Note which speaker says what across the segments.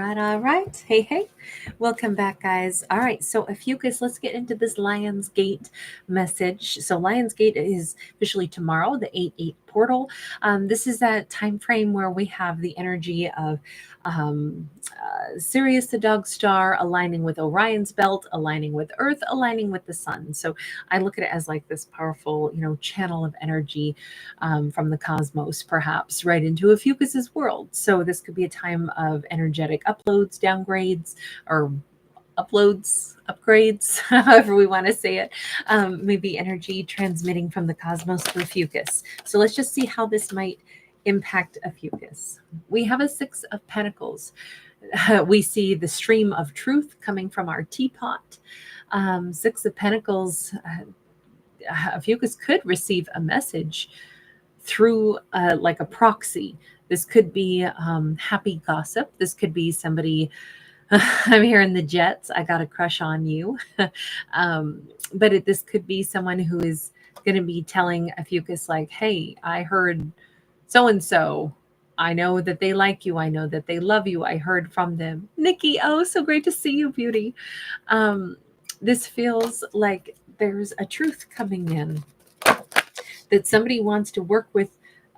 Speaker 1: All right. Hey, hey. Welcome back, guys. All right. So, Ophiuchus, let's get into this Lionsgate message. So, Lionsgate is officially tomorrow, the 8-8 portal. This is that time frame where we have the energy of Sirius, the dog star, aligning with Orion's belt, aligning with Earth, aligning with the sun. So, I look at it as like this powerful, channel of energy from the cosmos, perhaps, right into Ophiuchus's world. So this could be a time of energetic uploads, downgrades, or uploads, upgrades, however we want to say it. Maybe energy transmitting from the cosmos to Ophiuchus. So let's just see how this might impact Ophiuchus. We have a Six of Pentacles. We see the stream of truth coming from our teapot. Six of Pentacles, Ophiuchus could receive a message through like a proxy. This could be happy gossip. This could be somebody, I'm hearing the Jets, I got a crush on you. But this could be someone who is going to be telling Ophiuchus like, hey, I heard so-and-so. I know that they like you. I know that they love you. I heard from them. Nikki, oh, so great to see you, beauty. This feels like there's a truth coming in, that somebody wants to work with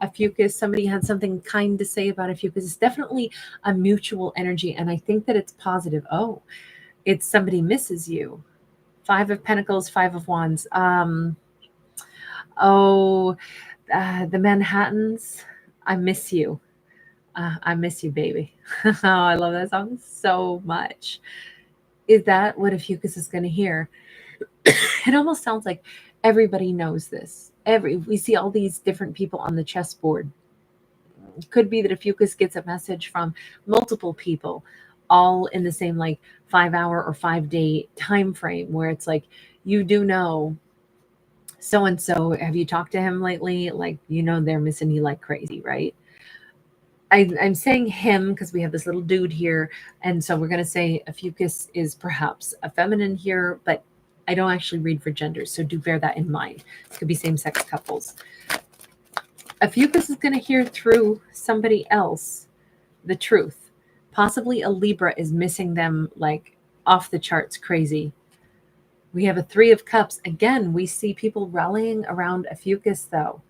Speaker 1: Ophiuchus. Somebody had something kind to say about Ophiuchus. It's definitely a mutual energy, and I think that it's positive. Oh, it's somebody misses you. Five of Pentacles, Five of Wands. The Manhattans, I miss you. I miss you, baby. Oh, I love that song so much. Is that what Ophiuchus is going to hear? It almost sounds like everybody knows this. We see all these different people on the chessboard. It could be that Ophiuchus gets a message from multiple people, all in the same like 5-hour or 5-day time frame, where it's like, you do know so and so. Have you talked to him lately? Like, they're missing you like crazy, right? I'm saying him because we have this little dude here, and so we're going to say Ophiuchus is perhaps a feminine here, but I don't actually read for genders, so do bear that in mind. It could be same-sex couples. Ophiuchus is going to hear through somebody else the truth. Possibly a Libra is missing them like off the charts crazy. We have a Three of Cups. Again, we see people rallying around Ophiuchus, though.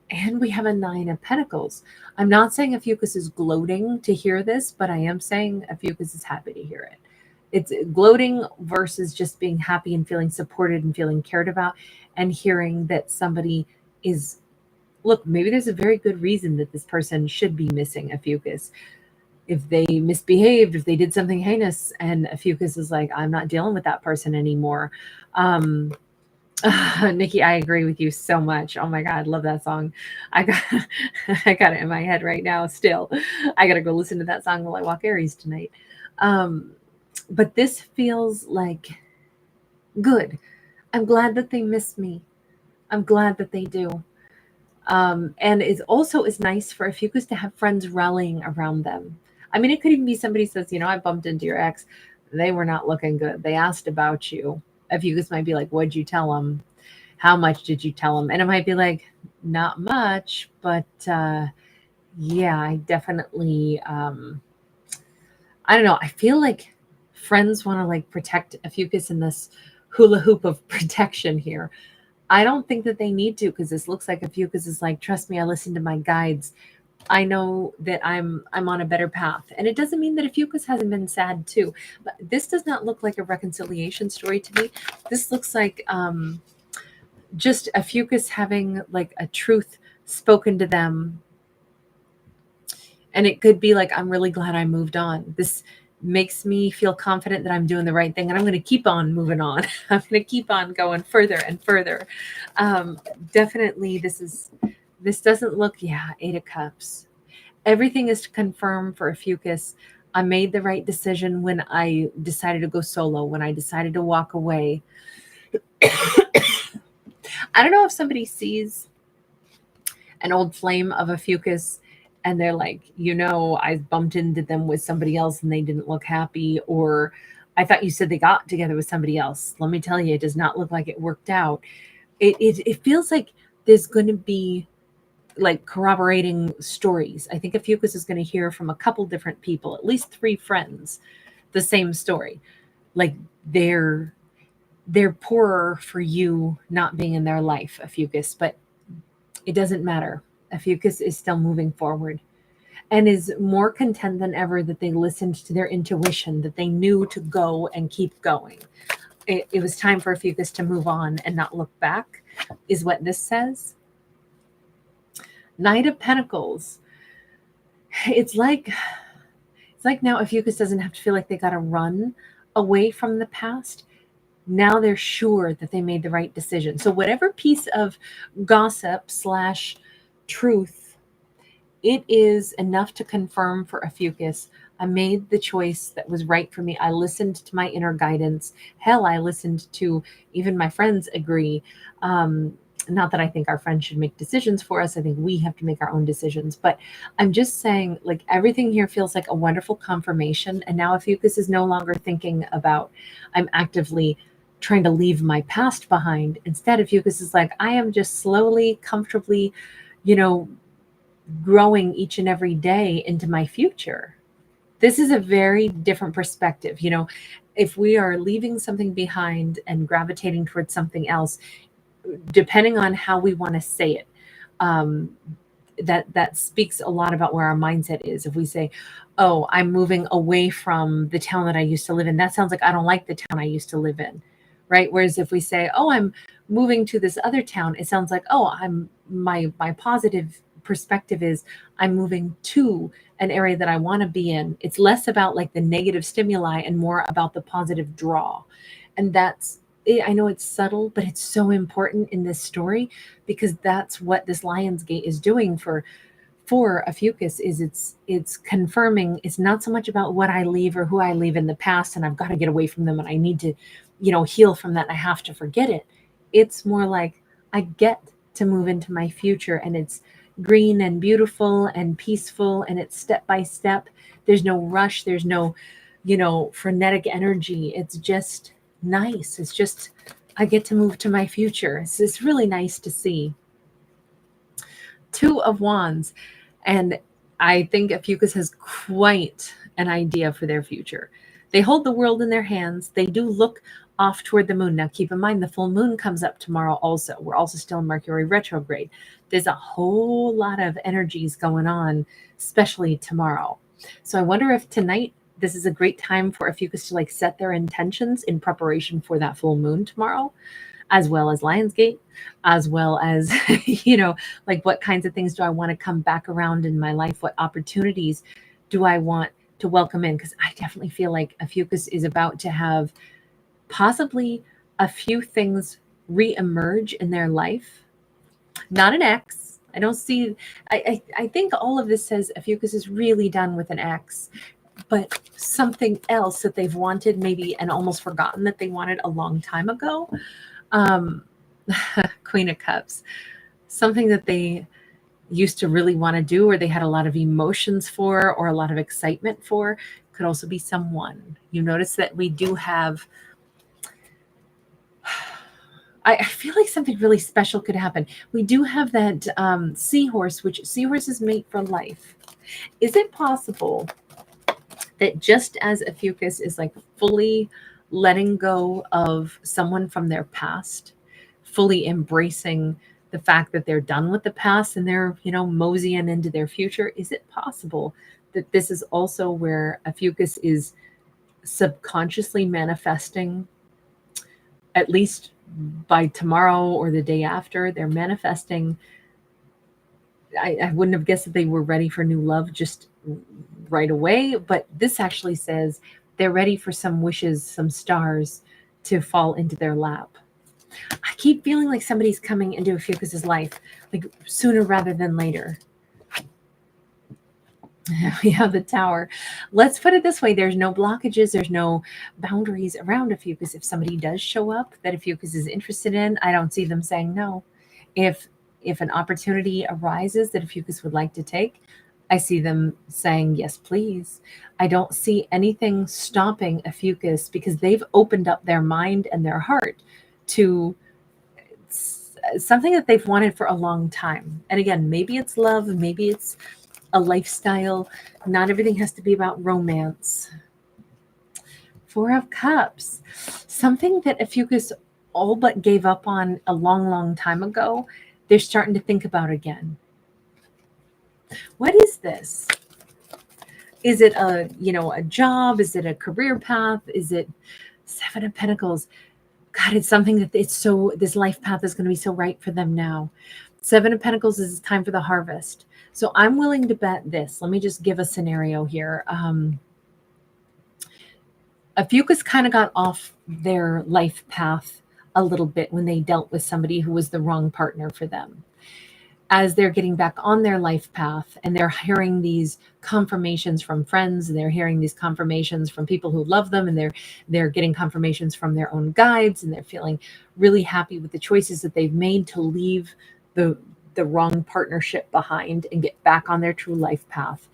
Speaker 1: And we have a Nine of Pentacles. I'm not saying Ophiuchus is gloating to hear this, but I am saying Ophiuchus is happy to hear it. It's gloating versus just being happy and feeling supported and feeling cared about, and hearing that somebody is, look, maybe there's a very good reason that this person should be missing Ophiuchus. If they misbehaved, if they did something heinous, and Ophiuchus is like, I'm not dealing with that person anymore. Nikki, I agree with you so much. Oh my God, love that song. I got I got it in my head right now still. I gotta go listen to that song while I walk Aries tonight. But this feels like good. I'm glad that they miss me. I'm glad that they do. And it also is nice for Ophiuchus to have friends rallying around them. I mean, it could even be somebody says, I bumped into your ex. They were not looking good. They asked about you. Ophiuchus might be like, what'd you tell them? How much did you tell them? And it might be like, not much, but yeah, I definitely, I don't know. I feel like friends want to like protect Ophiuchus in this hula hoop of protection here. I don't think that they need to, because this looks like Ophiuchus is like, trust me, I listened to my guides. I know that I'm on a better path. And it doesn't mean that Ophiuchus hasn't been sad too. But this does not look like a reconciliation story to me. This looks like just Ophiuchus having like a truth spoken to them. And it could be like, I'm really glad I moved on. This makes me feel confident that I'm doing the right thing, and I'm going to keep on moving on. I'm going to keep on going further and further. Definitely this doesn't look, Eight of Cups. Everything is to confirm for Ophiuchus. I made the right decision when I decided to go solo, when I decided to walk away. I don't know if somebody sees an old flame of Ophiuchus and they're like, I bumped into them with somebody else and they didn't look happy, or I thought you said they got together with somebody else. Let me tell you, it does not look like it worked out. It feels like there's going to be like corroborating stories. I think Ophiuchus is going to hear from a couple different people, at least 3 friends, the same story. Like they're poorer for you not being in their life, Ophiuchus, but it doesn't matter. Ophiuchus is still moving forward and is more content than ever that they listened to their intuition, that they knew to go and keep going. It was time for Ophiuchus to move on and not look back, is what this says. Knight of Pentacles. It's like now Ophiuchus doesn't have to feel like they got to run away from the past. Now they're sure that they made the right decision. So whatever piece of gossip / truth, it is enough to confirm for Ophiuchus, I made the choice that was right for me. I listened to my inner guidance. Hell, I listened to even my friends agree. Not that I think our friends should make decisions for us. I think we have to make our own decisions. But I'm just saying, like, everything here feels like a wonderful confirmation. And now Ophiuchus is no longer thinking about, I'm actively trying to leave my past behind. Instead, Ophiuchus is like, I am just slowly, comfortably, growing each and every day into my future. This is a very different perspective. If we are leaving something behind and gravitating towards something else, depending on how we want to say it, that speaks a lot about where our mindset is. If we say, oh, I'm moving away from the town that I used to live in, that sounds like I don't like the town I used to live in, right? Whereas if we say, oh, I'm moving to this other town, it sounds like, oh, my positive perspective is I'm moving to an area that I want to be in. It's less about like the negative stimuli and more about the positive draw. And I know it's subtle, but it's so important in this story, because that's what this Lion's Gate is doing for Ophiuchus. Is it's confirming it's not so much about what I leave or who I leave in the past and I've got to get away from them and I need to heal from that, I have to forget it. It's more like I get to move into my future, and it's green and beautiful and peaceful, and it's step by step. There's no rush, there's no frenetic energy. It's just nice. It's just, I get to move to my future. It's really nice to see. 2 of Wands. And I think Ophiuchus has quite an idea for their future. They hold the world in their hands. They do look off toward the moon. Now, keep in mind, the full moon comes up tomorrow also. We're also still in Mercury retrograde. There's a whole lot of energies going on, especially tomorrow. So I wonder if tonight, this is a great time for Ophiuchus to set their intentions in preparation for that full moon tomorrow, as well as Lionsgate, as well as, what kinds of things do I want to come back around in my life? What opportunities do I want to welcome in? Because I definitely feel like Ophiuchus is about to have possibly a few things re-emerge in their life. Not an ex. I don't see, I think all of this says Ophiuchus is really done with an ex, but something else that they've wanted maybe and almost forgotten that they wanted a long time ago. Queen of Cups, something that they used to really want to do, or they had a lot of emotions for, or a lot of excitement for. Could also be someone. You notice that we do have, I feel like something really special could happen. We do have that seahorse, which seahorses mate for life. Is it possible that just as Ophiuchus is fully letting go of someone from their past, fully embracing the fact that they're done with the past and they're, moseying into their future, is it possible that this is also where Ophiuchus is subconsciously manifesting, at least by tomorrow or the day after, they're manifesting. I wouldn't have guessed that they were ready for new love just right away, but this actually says they're ready for some wishes, some stars to fall into their lap. I keep feeling like somebody's coming into Ophiuchus's life, sooner rather than later. We have the Tower. Let's put it this way. There's no blockages. There's no boundaries around Ophiuchus. If somebody does show up that Ophiuchus is interested in, I don't see them saying no. If an opportunity arises that Ophiuchus would like to take, I see them saying, yes, please. I don't see anything stopping Ophiuchus, because they've opened up their mind and their heart to something that they've wanted for a long time. And again, maybe it's love, maybe it's a lifestyle. Not everything has to be about romance. Four of Cups, something that Ophiuchus all but gave up on a long, long time ago, they're starting to think about again. What is this? Is it a job? Is it a career path? Is it Seven of Pentacles? God, it's something that this life path is going to be so right for them now. Seven of Pentacles is time for the harvest. So I'm willing to bet this. Let me just give a scenario here. Ophiuchus kind of got off their life path a little bit when they dealt with somebody who was the wrong partner for them. As they're getting back on their life path and they're hearing these confirmations from friends, and they're hearing these confirmations from people who love them, and they're getting confirmations from their own guides, and they're feeling really happy with the choices that they've made to leave the wrong partnership behind and get back on their true life path.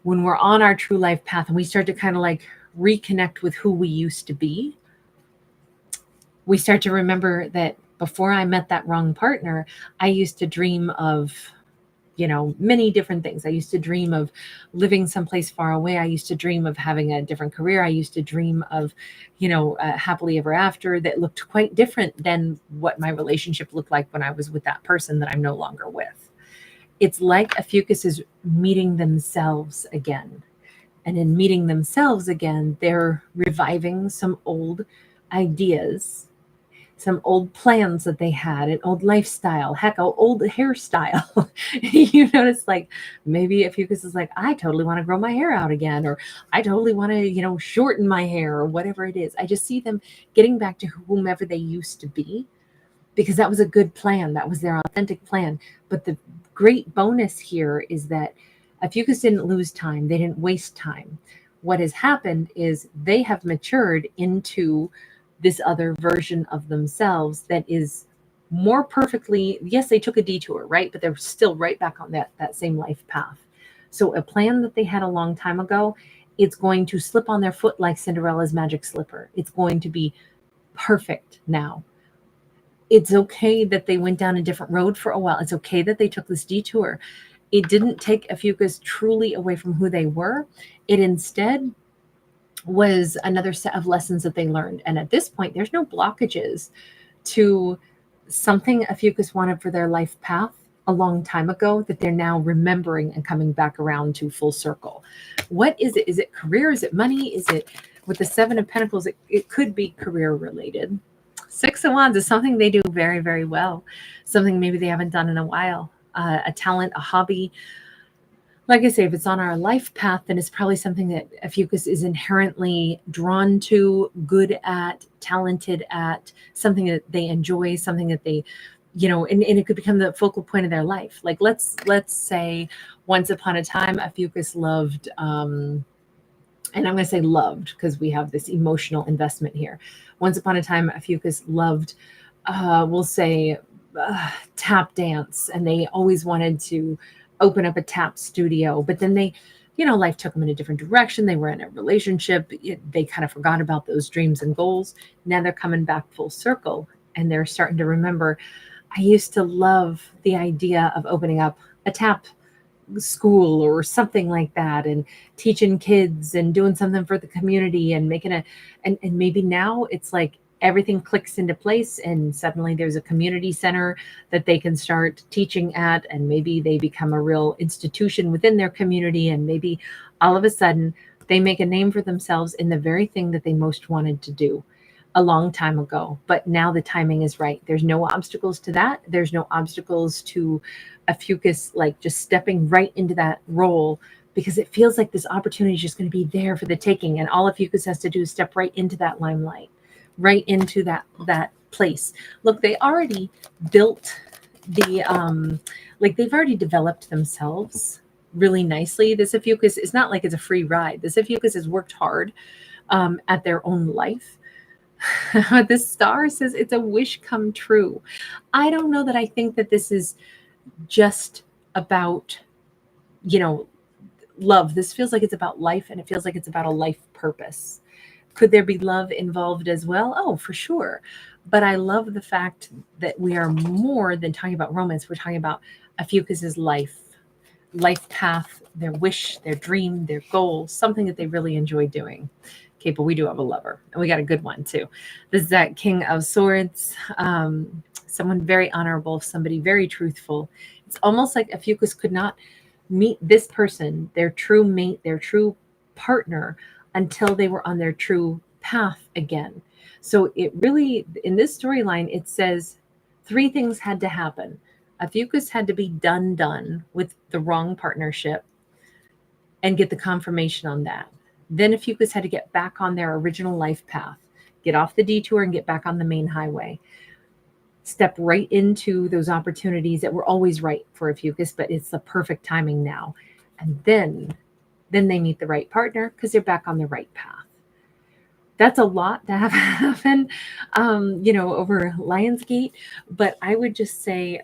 Speaker 1: When we're on our true life path and we start to kind of like reconnect with who we used to be, we start to remember that before I met that wrong partner, I used to dream of, many different things. I used to dream of living someplace far away. I used to dream of having a different career. I used to dream of, happily ever after that looked quite different than what my relationship looked like when I was with that person that I'm no longer with. It's like Ophiuchus is meeting themselves again. And in meeting themselves again, they're reviving some old ideas, some old plans that they had, an old lifestyle, heck, an old hairstyle. You notice, like, maybe Ophiuchus is like, I totally want to grow my hair out again, or I totally want to, shorten my hair, or whatever it is. I just see them getting back to whomever they used to be, because that was a good plan. That was their authentic plan. But the great bonus here is that Ophiuchus didn't lose time. They didn't waste time. What has happened is they have matured into this other version of themselves that is more perfectly, yes, they took a detour, right? But they're still right back on that same life path. So a plan that they had a long time ago, it's going to slip on their foot like Cinderella's magic slipper. It's going to be perfect now. It's okay that they went down a different road for a while. It's okay that they took this detour. It didn't take Ophiuchus truly away from who they were. It instead was another set of lessons that they learned. And at this point, there's no blockages to something Ophiuchus wanted for their life path a long time ago that they're now remembering and coming back around to full circle. What is it? Is it career? Is it money? Is it, with the Seven of Pentacles, it could be career related. Six of Wands is something they do very, very well. Something maybe they haven't done in a while. A talent, a hobby. Like I say, if it's on our life path, then it's probably something that Ophiuchus is inherently drawn to, good at, talented at, something that they enjoy, something that they, and it could become the focal point of their life. Like let's say once upon a time, Ophiuchus loved, and I'm going to say loved because we have this emotional investment here. Once upon a time, Ophiuchus loved, we'll say, tap dance, and they always wanted to open up a tap studio, but then they, life took them in a different direction. They were in a relationship. They kind of forgot about those dreams and goals. Now they're coming back full circle, and they're starting to remember, I used to love the idea of opening up a tap school or something like that, and teaching kids and doing something for the community and making and maybe now it's like everything clicks into place, and suddenly there's a community center that they can start teaching at, and maybe they become a real institution within their community, and maybe all of a sudden they make a name for themselves in the very thing that they most wanted to do a long time ago. But now the timing is right. There's no obstacles to that. There's no obstacles to Ophiuchus like just stepping right into that role, because it feels like this opportunity is just going to be there for the taking, and all Ophiuchus has to do is step right into that limelight, right into that place. Look, they already built the they've already developed themselves really nicely. This Ophiuchus is not like it's a free ride. This Ophiuchus has worked hard at their own life. The star says it's a wish come true. I don't know that I think that this is just about, love. This feels like it's about life, and it feels like it's about a life purpose. Could there be love involved as well? Oh, for sure. But I love the fact that we are more than talking about romance. We're talking about Ophiuchus's life path, their wish, their dream, their goal, something that they really enjoy doing. Okay, but we do have a lover, and we got a good one too. This is that King of Swords, someone very honorable, somebody very truthful. It's almost like Ophiuchus could not meet this person, their true mate, their true partner, until they were on their true path again. So it really, in this storyline, it says three things had to happen. Ophiuchus had to be done with the wrong partnership and get the confirmation on that. Then Ophiuchus had to get back on their original life path, get off the detour and get back on the main highway. Step right into those opportunities that were always right for Ophiuchus, but it's the perfect timing now. And then they meet the right partner because they're back on the right path. That's a lot to have happen, over Lionsgate. But I would just say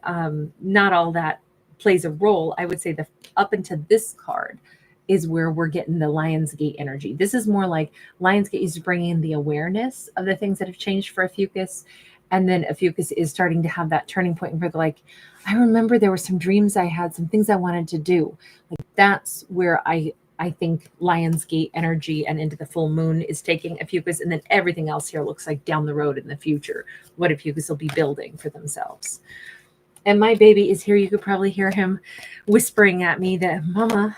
Speaker 1: not all that plays a role. I would say the up into this card is where we're getting the Lionsgate energy. This is more like Lionsgate is bringing in the awareness of the things that have changed for Ophiuchus. And then Ophiuchus is starting to have that turning point where they're like, I remember there were some dreams I had, some things I wanted to do. Like that's where I think Lionsgate energy and into the full moon is taking Ophiuchus, and then everything else here looks like down the road in the future, what Ophiuchus will be building for themselves. And my baby is here. You could probably hear him whispering at me that, Mama,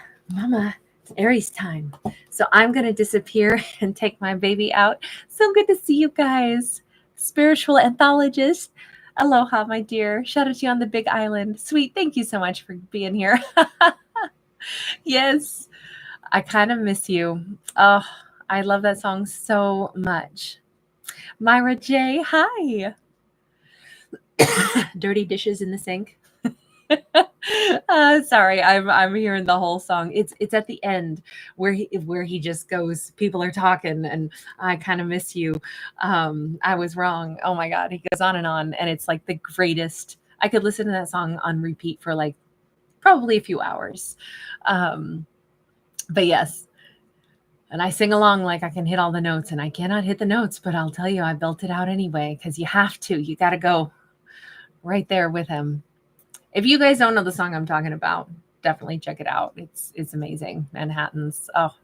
Speaker 1: it's Aries time. So I'm going to disappear and take my baby out. So good to see you guys. Spiritual anthologist. Aloha, my dear. Shout out to you on the Big Island. Sweet. Thank you so much for being here. Yes. I kind of miss you. Oh, I love that song so much. Myra J, hi. Dirty dishes in the sink. Sorry, I'm hearing the whole song. It's at the end where he just goes, people are talking, and I kind of miss you. I was wrong. Oh my God, he goes on, and it's like the greatest. I could listen to that song on repeat for like probably a few hours. But yes, and I sing along like I can hit all the notes, and I cannot hit the notes, but I'll tell you, I built it out anyway, because you have to. You got to go right there with him. If you guys don't know the song I'm talking about, definitely check it out. It's amazing. Manhattan's, oh,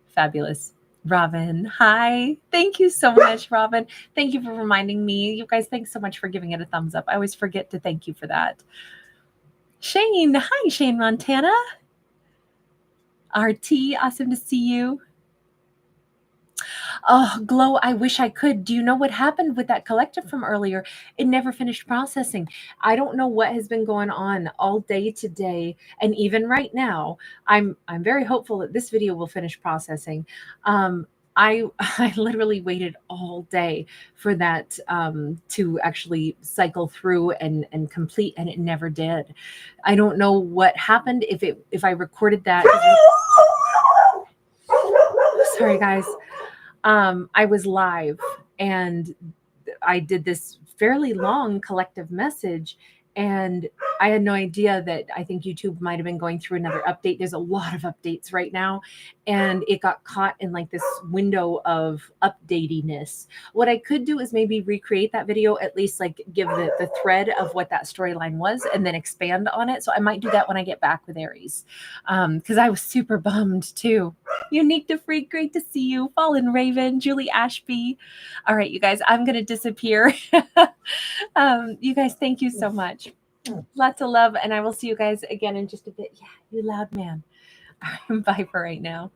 Speaker 1: fabulous. Robin, hi. Thank you so much, Robin. Thank you for reminding me. You guys, thanks so much for giving it a thumbs up. I always forget to thank you for that. Shane, hi, Shane Montana. RT, awesome to see you. Oh, Glow, I wish I could. Do you know what happened with that collective from earlier? It never finished processing. I don't know what has been going on all day today, and even right now. I'm very hopeful that this video will finish processing. I literally waited all day for that to actually cycle through and complete, and it never did. I don't know what happened, if I recorded that. Sorry, guys. I was live and I did this fairly long collective message, and I had no idea that I think YouTube might have been going through another update. There's a lot of updates right now, and it got caught in like this window of updatiness. What I could do is maybe recreate that video, at least like give the thread of what that storyline was, and then expand on it. So I might do that when I get back with Aries, because I was super bummed too. Unique to Freak, great to see you. Fallen Raven, Julie Ashby. All right, you guys, I'm going to disappear. You guys, thank you so much. Lots of love, and I will see you guys again in just a bit. Yeah, you loud man. Bye for right now.